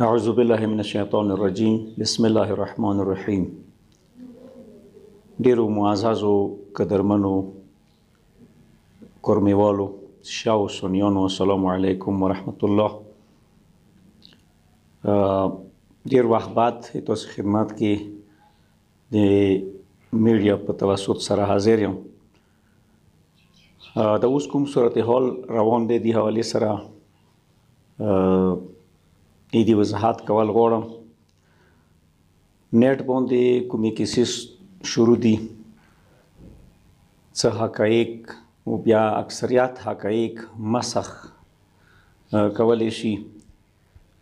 اعوذ بالله من الشیطان الرجیم بسم الله الرحمن الرحیم. ډیرو معززو قدرمنو کورمیوالو شاو سنیانو السلام علیکم ورحمت الله. ډیر وخت بعد تاسو خدمت کې د میډیا په توسط سره حاضر یم. د اوس کوم صورتحال روان دی د حوالې سره ایدی وضاحت کول غواړم. نیټ باندې کومې کیسې شروع دي، څه حقایق او بیا اکثریت حقایق مسخ کولی شي.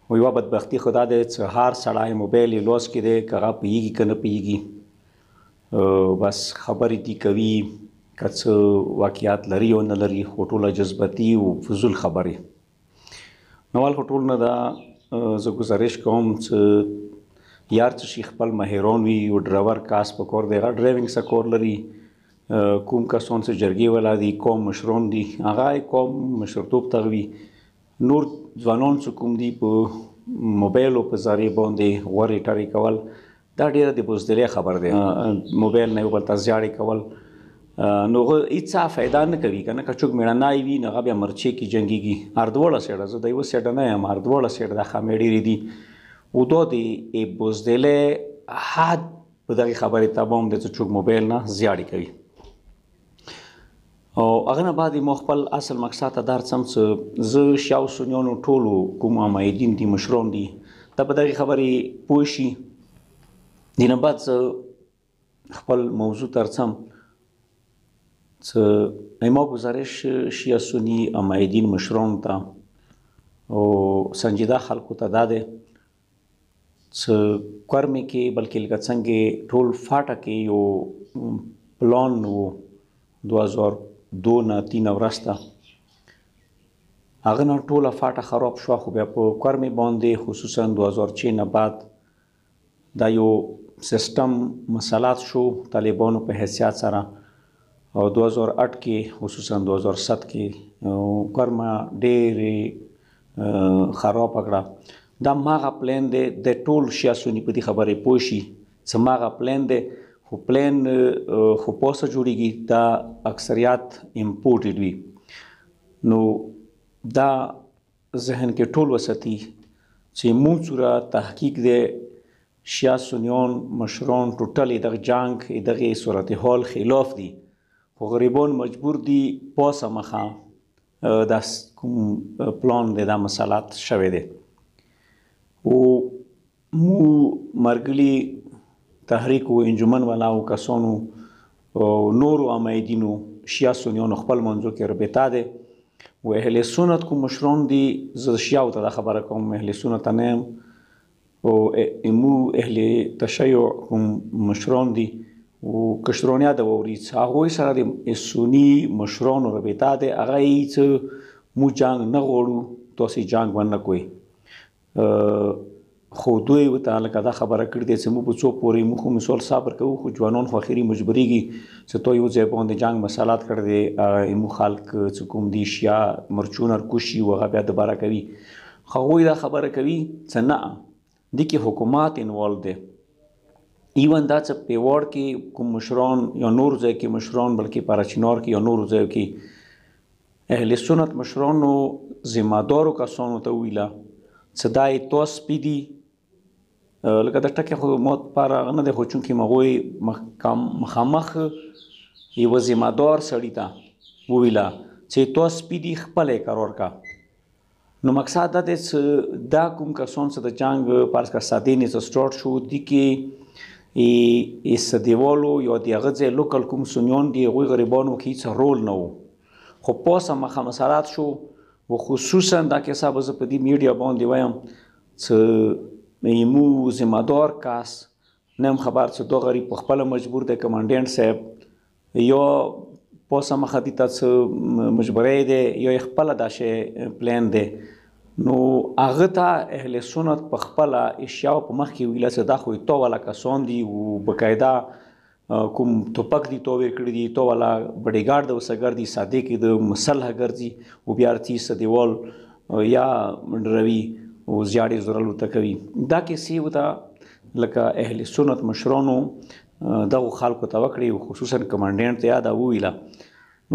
او یوه بدبختي خو دا دی چې هر سړی موبایل یې لاس کې دی، که هغه پوهېږي که نه پوهېږي بس خبرې دي کوي، که څه واقعیت لري او نه لري، خو ټوله جذباتي او فضول خبرې. نو ول خو ټول نه ده، زه گزارش کوم چې یار څه شي خپل ماهران وي. یو ډرایور کاس په کار دی، هغه ډرایوینګ څه کار لري. کوم کسان چې جرګې والا دي، قوم مشران دي، هغه قوم مشرتوب ته وي. نور ځوانان چې کوم دي په موبایلو په ذریعې باندې غورې ټرې کول، دا ډېره د بزدلۍ خبر دی. موبایل نه یو بل ته زیاړې کول نو هېڅ فایده نه کوي. که نه که څوک مېړنی وي نو هغه بیا مرچې کې جنګېږي. هر دواړه سایډه، زه د یوه سایډه نه یم، هر دواړه سایډ دا خامې ډېرې دي. او دا د بزدلۍ حد په دغې خبرې تمام دی چې څوک موبایل نه زیاړې کوي. او هغه نه بعد ما خپل اصل مقصد ته درځم چې زه شیاو سنیانو ټولو کوم مایدین دي، مشران دي، دا په دغې خبرې پوه شي. دې نه بعد زه خپل موضوع ته رسم چې ما گزارش شیعه سنی مایدین مشرانو ته او سنجیده خلکو ته دا دی چې کورمې کې بلکې لکه څنګه ټول فاټه کې یو پلان و 2002 نه 3 وروسته، هغه نه ټوله فاټه خراب شوه. خو بیا په کورمې باندې خصوصا 2006 نه بعد دا یو سیستم مسلط شو طالبانو په حیثیت سره. او 2008 کې خصوصا 2007 کې کورمه ډېرې خراب کړه. دا ماغه پلان دی، د ټول شیعه سني په دې خبرې پوه شي چې ماغه پلان دی. خو پلان خو پوسه جوړېږي، دا اکثریت امپورټډ وي. نو دا ذهن کې ټول وساتي چې موږ سوره تحقیق دی شیعه سنیان مشران ټوټل دغه جنګ دغه صورتحال خلاف دي، خو غریبان مجبور دي پاسه مخه دا کوم پلان دی دا مسلط شوی دی. او مو مرګلي تحریک و انجمن والا او کسانو نورو امایدینو شیعه سنیانو خپل منځو کې رابطه دی. و اهل سنت کوم مشران دي، زه شیعو ته دا خبره کوم، اهل سنت نه یم. او مو اهل تشیع کوم مشران دي او کشترونیا د ووري هغوی سره د سني مشرانو رابطه دی. هغه یې چې مو جنګ نه غواړو، تاسې جنګ ونه کوئ. خو دوی ورته لکه دا خبره کړې دی چې موږ په څو پورې موږ خو مثال صبر کوو، خو ځوانان خو اخري مجبورېږي چې تا یو ځای باندې جنګ مسلط کړی دی. موږ خلک چې کوم دي شیعه مرچون ارکوشي و هغه بیا دوباره کوي. هغوی دا خبره کوي چې نه، دې کې حکومت انوالو دی. ایون دا چې پیواړ کې کوم مشران یا نور ځای کې مشران، بلکې پاراچینار کې یا نورو ځایو کې اهل سنت مشرانو ذمهدارو کسانو ته ویله چې دا یې تاسو سپي لکه د ټکې خو ما دپاره هغه نه دی، خو چونکې هغوی مخامخ یوه ذمهدار سړي ته وویله چې تاسو سپي دي خپله یې قرار کا. نو مقصد دا دی چې دا کوم کسان چې د جنګ فرض کړه سادې نه سټارټ شو، دي کې استدیوالو یا د هغه ځای لوکل کوم سنیان دي، هغوی غریبانو کې هېڅ رول نه و. خو پاسه مخه مسلط شو. و خصوصا دا کیسه به زه په دې میډیا باندې وایم چې مو ذمهدار کس نه یم خبر چې دا غریب په خپله مجبور دی، کمانډینټ صاحب یا پاسه مخه دي ته څه مجبوری دی یا یې خپله دا شی پلان دی. نو هغه ته اهل سنت په خپله اشیاو په مخ کې ویله چې دا خو تا والا کسان دي او بقاعده کوم توپک دي تو ویر کړي دي، تو والا بډیګارډ د وسه ګرځي، صادق د مسلح ګرځي او بیا ارتي سدیوال یا منډروي او زیاړې زورل ورته کوي. دا کیسې ورته لکه اهل سنت مشرانو دغو خلکو ته وکړې، خصوصا کمانډینټ ته دا وویله.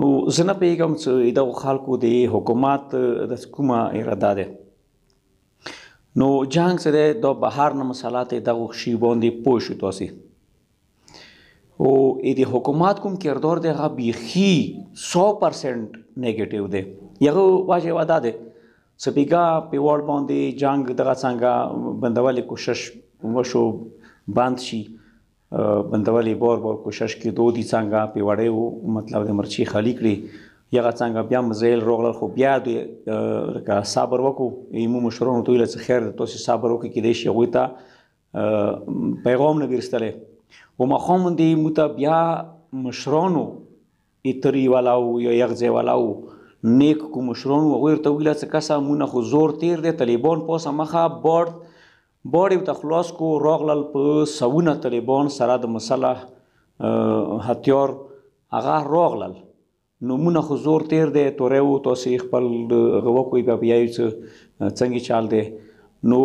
نو زه نه پوهېږم چې دغو خلکو د حکومت د کومه اراده ده. نو جنګ څه دی دا بهر نه مسلط دغو شي باندې پوه شو تاسې. او د حکومت کوم کردار دی هغه بیخي 100% نیګیټیو دی. یغه وجه یوه دا دی چې بیګا پیوړ باندې جنګ دغه څنګه بندولې کوشش وشو بند شي، بندولې بار کوشش کېدو دي څنګه پیوړی و مطلب د مرچي خالي کړي، یغه څنګه بیا مزایل روغلل. خو بیا دوی لکه صبر وکړو، ایمو مشرانو ته ویله چې خیر دی تاسې صبر وکړئ کیدای شي هغوی ته پیغام نه ویرستلی. و ماښام باندې موږ ته بیا مشرانو اتري والا و یا یغ ځای والا و نیک کوم مشرانو هغوی ورته ویله چې کسه مونږ نه خو زور تیر دی، طالبان پاسه مخه باړ یې ورته خلاص کو، راغلل په سوونه طالبان سره د مسلح هتیار هغه راغلل. نو مونږ نه خو زور تیر دی، توری و تاسې خپل هغه وکړئ بیا بیا یو څه څنګه چال دی. نو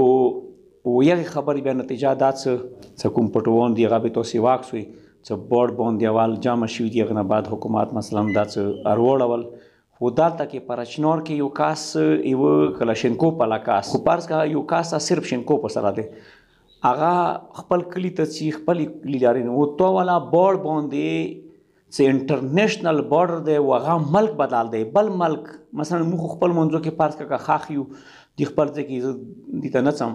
و یغې خبرې بیا نتیجه دا څه کوم پټوان دي هغه به تاسې واکسوئ چې باډ باندې اول جمع شوي دي، هغه نه بعد حکومت مثلا دا څه اروړول. خو دلته کې په رچنار کې یو کس یوه کلاشینکوف والا کس، خو فرض کړه یو کس صرف شینکوف سره دی، هغه خپل کلي ته ځي، خپل کلي لري. نو تا والا باډ باندې چې انټرنیشنل بارډر دی و هغه ملک بدل دی، بل ملک مثلا موږ خپل منځو کې فرض کړه که خاښ یو د خپل ځای کې زه دې ته نه ځم،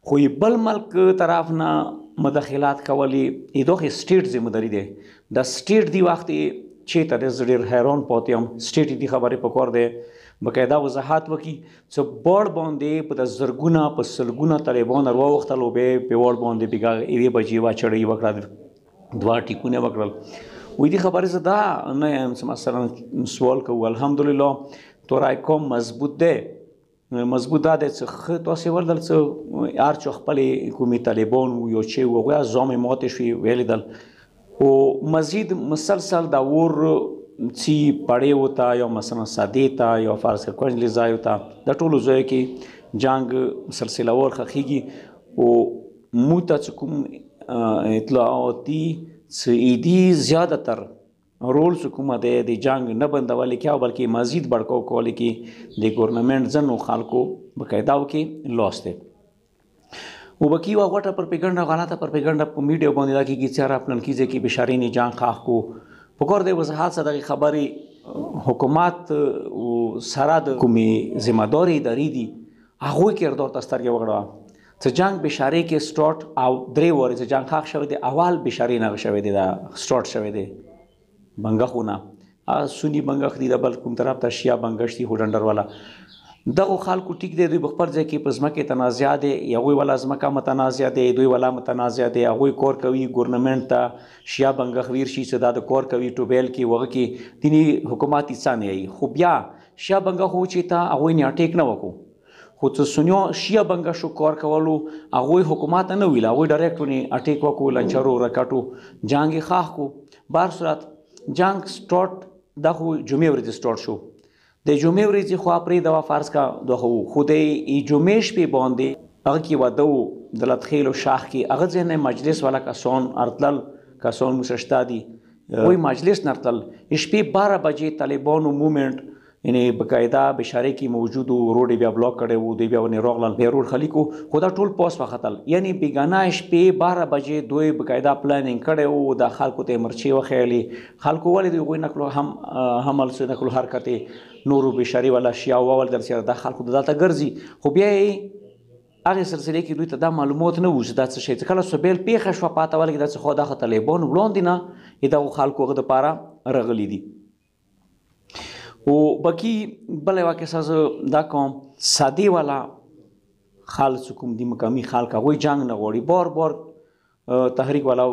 خو بل ملک طرف نه مداخلات کولې دغه سټیټ ذمهداري دی. د سټیټ دی وخت چېرته دی، زه ډېر حیران پاتې یم. سټیټ دې خبرې په کار دی باقاعده وضاحت وکړي چې باډ باندې په د زرګونه په سلګونه طالبان راووختل او بیا په واډ باندې بېګا یوې بجې واچړۍ وکړه، دوه ټیکونه وکړل. وایي دې خبرې زه دا نه یم چې مثلا سوال کوو. الحمدلله تورای کوم مضبوط دی، مضبوط دا دی چې ښه تاسې ولدل څه هر چا خپلې کومې طالبان و یا چې و هغوی زامې ماتې شوې ولیدل. او مزید مسلسل د اور څي پړیو ته یا مثلا سدې ته یا فرض کړه کونجلې ځایو ته د ټولو ځایو کې جنګ سلسله وار ښخېږي. او موږ ته چې کوم اطلاعات دي چې دي زیاتره رول چې کومه دی د جنګ نه بندولې کې او بلکې مزید بړکاو کولې کې د ګورنمنټ ځینو خلکو باقاعده کې لاس دی. و بکی و غټه پروپاګاندا غلطه پروپاګاندا په میډیا باندې دا کېږي چې هر پلان کېږي کې بشاري نه جنګ خاښ کو په کار دی وضاحت سره دغې خبرې حکومت سره د کومې ذمهدارې ادارې دي هغوی کردار ته سترګې وغړوه چې جنګ بشاري کې سټارټ او درې وارې چې جنګ خاښ شوی دی اول بشاري نه شوی دی، دا سټارټ شوی دی بنګښونه سني بنګښ دي، د بل کوم طرف ته شیعه بنګښ دي هوډنډر والا. دغو خلکو ټیک دی، دوی په خپل ځای کې په ځمکې تنازع دی، هغوی والا ځمکه متنازع دی، دوی والا متنازع دی، هغوی کار کوي ګورنمنټ ته شیعه بنګښ ویر شي چې دا د کار کوي ټوبیل کې وغه کې دیني حکومت څه نه یي. خو بیا شیعه بنګښ و چې ته هغوی نه اټیک نه وکړو، خو چې سنیو شیعه بنګښو کار کولو هغوی حکومت نه ویل، هغوی ډایرکټ ونې اټیک وکړو، لنچرو رکټو جنګ یې خاښ کړو. بهر صورت جنګ سټارټ دا خو جمعې ورځې سټارټ شو، د جمعې ورځې خوا پرېږده وه فرض کړه دغه و، خو د جمعې شپې باندې هغه کې واده و د لتخیلو شاخ کې، هغه ځای نه مجلس والا کسان ارتلل، کسان موږ شته دي وایي مجلس نه ارتلل. شپې 12 بجې طالبانو مومنټ یعنې باقاعده بشارۍ کې موجود و، روډ یې بیا بلاک کړی و، دوی بیا ونې راغلل بیا روډ خالي کړو، خو دا ټول پاس وختل. یعنې بېګانه شپې 12 بجې دوی باقاعده پلانینګ کړی و، دا خلکو ته یې مرچې وښیلې. خلکو ولې د هغوی نه کړو حمل څه نه کړو حرکت یې نورو بشاري والا شیعه وویل درسره دا خلکو ته دلته ګرځي. خو بیا یې هغې سلسلې کې دوی ته دا معلومات نه وو چې دا څه شی چې کله سوبیل پیښه شوه پاته ولګېده چې خو دغه طالبان وړاندې نه دغو خلکو هغه دپاره راغلي دي. او بکی بله یوه کیسه زه دا کوم، سادې والا خلک چې کوم دي مقامي خلک هغوی جنګ نه غواړي، بار بار تحریک والا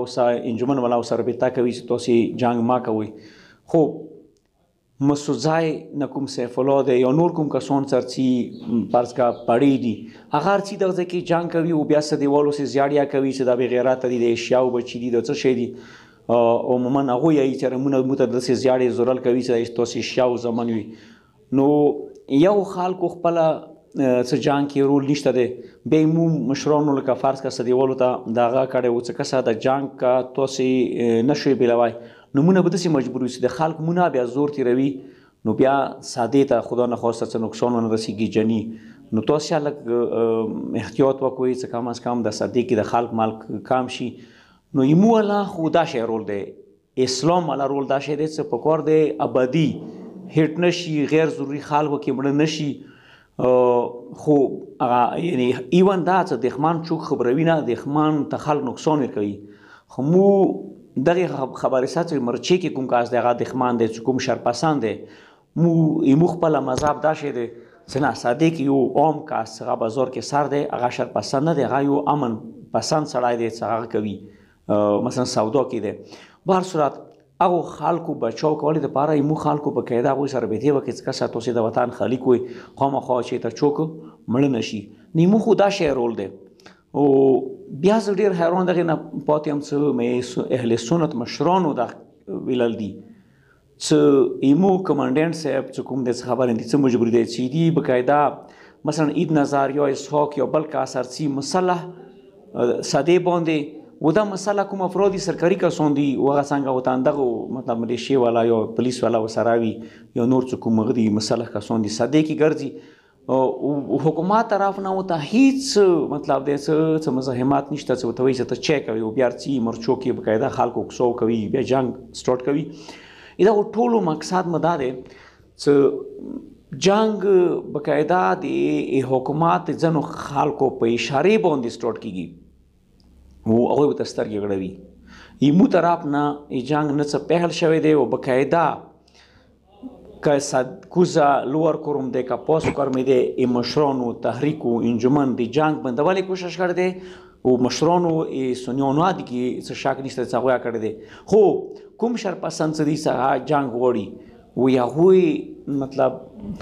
انجمن والا سره رابطه کوي چې تاسې جنګ ما کوئ. خو مسوځای نه کوم سیف الله دی یا نور کوم کسان سره چې فرض کړه پړی دي هغه هر چې دغه ځای کې جنګ کوي او بیا څه دیوالو سې زیاړیا کوي چې دا بې غیرته دي، د اشیاو بچي دي، د څه شی دي. عموما هغوی یایي چې موږ ته داسې زیاړې زورل کوي چې تاسې اشیاو زمن وي. نو یو خلکو خپله څه جنګ کې رول نشته دی. بیا یې مو مشرانو لکه فرض کړه صدیولو ته دغه کړی و څه کسه د جنګ کا تاسې نه شوی بېلوی، نومونه به داسې مجبور وي چې د خلک مونه بیا زور تېروي، نو بیا سادې ته خدا نخواسته څه نقصان ونه رسېږي جني. نو تاسې لږ احتیاط وکړئ، څه کم از کم د سادې کې د خلک مال کم شي. نو یمو والا خو دا شی رول دی، اسلام والا رول دا شی دی چې پکار دی ابدي هیټ نشي، غیر ضروري خلکو کې مړه نشي. خو هغه یعنی ایون دا چې دښمن څوک خبروي نه، دښمن ته خلک نقصان ورکوي. خو مو دغې خبرې سره چې مرچې کې کوم کس دی هغه دښمن دی چې کوم شرپسند دی، مو خپله مذهب دا شی دی چې نه سادې کې یو عام کس هغه بازار کې سر دی هغه شرپسند نه دی، هغه یو امن پسند سړی دی چې هغه کوي مثلا سودا کې دی. به هر صورت هغو خلکو بچاو کولو دپاره یمو خلکو په قاعده هغوی سره بېدې وکړي چې کسه تاسې د وطن خلیق وئ خامخا چې ته څوک مړه نه شي. نو یمو خو دا شی رول دی. او بیا زه ډېر حیران دغې نه پاتې یم چې مې اهل سنت مشرانو دا ویلل دي چې ایمو کمانډنټ صاحب چې کوم دی څه خبرې دي څه مجبوري دی چې دي بقاعده مثلا عید نظر یا اسحاق یا بل کا سرچی مسله سادې باندې و دا مسله کوم افرادی سرکاري کسان دي و هغه څنګه ورته دغه مطلب ملیشې والا یا پولیس والا ورسره وي یا نور څه کوم هغه دي مسله کسان دي سادې کې ګرځي. حکومت طرف نه ورته هیڅ مطلب دی څه مزاحمت نشته چې ورته وایي چې ته چی کوي او بیا څي مرچو کې بقاعده خلکو کوڅو کوي بیا جنګ سټارټ کوي. دغو ټولو مقصد مو دا دی چې جنګ بقاعده د حکومت ځینو خلکو په اشارې باندې سټارټ کیږي او هغوی ورته سترګې غړوي. یمو طرف نه جنګ نه څه پیل شوی دی او بقاعده که کوزه لور کوم دی که پاس کارمی دی ای مشرانو تحریک و انجمن دی جنگ بندولی کوشش کرده او مشرانو ای سنیانو دی که څه شک نشته چې هغوی کړی دی. خو کوم شرپسند څه دي چې جنګ غواړي و هغوی مطلب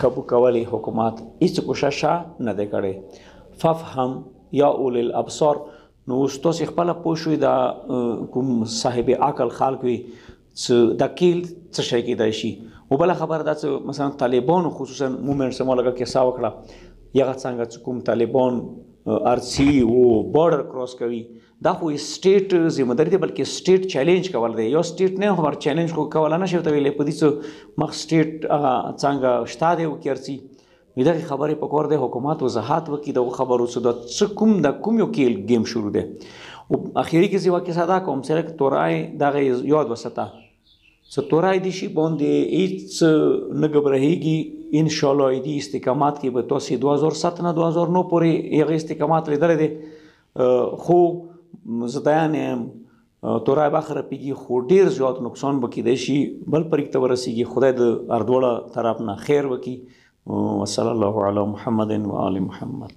قبو کولی حکومت هیڅ کوشش نه دی کړی. ففهم یا اولي الابصار. نو اوس تاسې خپله پوه شوئ دا کوم صاحب عقل خلک وي چې دا کیل څه شی کیدای شي. او بله خبره دا چې مثلا طالبانو خصوصا مومنټ چې ما لږه کیسه وکړه هغه څنګه چې کوم طالبان ارسي او بارډر کراس کوي دا خو سټیټ ذمه داري دی بلکې سټیټ چیلنج کول دی. یو سټیټ نه خبر چیلنج خو کولی نه شي ورته ویلی په دې چې مخ سټیټ هغه څنګه شته دی وکړي ارسي دغې خبرې په کار دی حکومت وضاحت وکړي دغو خبرو چې دا څه د کوم یو کیل گیم شروع دی. او اخري کې زه یوه کیسه دا کوم چې تورای دغه یاد وساته چې تورای دې شي باندې هېڅ نه ګبرهېږي انشاءالله دې استقامت کې به تاسې 2007 نه 2009 پورې هغه استقامت لیدلی دی. خو زه دیان یم تورای به خرابېږي خو ډېر زیات نقصان به کیدای شي بل پریک ته ورسېږي. خدای د هر دواړه طرف نه خیر وکړي. وصلی الله علی محمد و آل محمد.